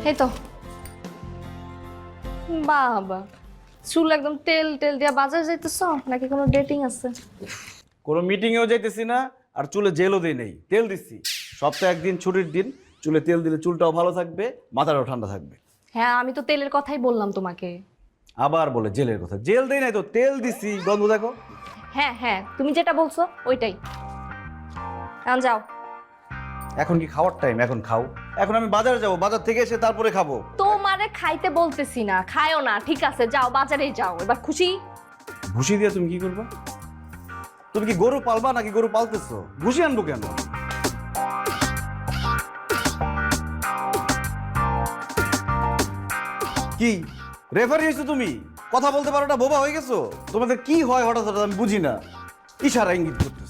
এই তো বাবা, চুল একদম তেল তেল দিয়া বাজার যাইতেছ নাকি কোনো ডেটিং আছে? কোনো মিটিংয়েও যাইতেছি না, আর চুলে জেলও দিই নেই, তেল দিচ্ছি। সপ্তাহে একদিন ছুটির দিন চুলে তেল দিলে চুলটাও ভালো থাকবে, মাথাটাও ঠান্ডা থাকবে। হ্যাঁ, আমি তো তেলের কথাই বললাম তোমাকে। আবার বলে জেলের কথা, জেল দেই নাই তো, তেল দিছি, গন্ধ দেখো। হ্যাঁ হ্যাঁ, তুমি যেটা বলছো ওইটাই। এখন যাও। এখন কি খাওয়ার টাইম? এখন খাও। এখন আমি বাজারে যাব, বাজার থেকে এসে তারপরে খাবো। তোমারে খাইতে বলতেছি না, খায়ও না, ঠিক আছে যাও, বাজারেই যাও। এবার খুশি? ভুসি দিয়ে তুমি কি করবা? তুমি কি গরু পালবা নাকি গরু পালতেছো? ভুসি আনবো কেন? কি রেফারি হয়েছো তুমি? কথা বলতে পারো না, বোবা হয়ে গেছো? তোমাদের কি হয় হঠাৎ হঠাৎ আমি বুঝি না। ইশারা ইঙ্গিত করতেছো।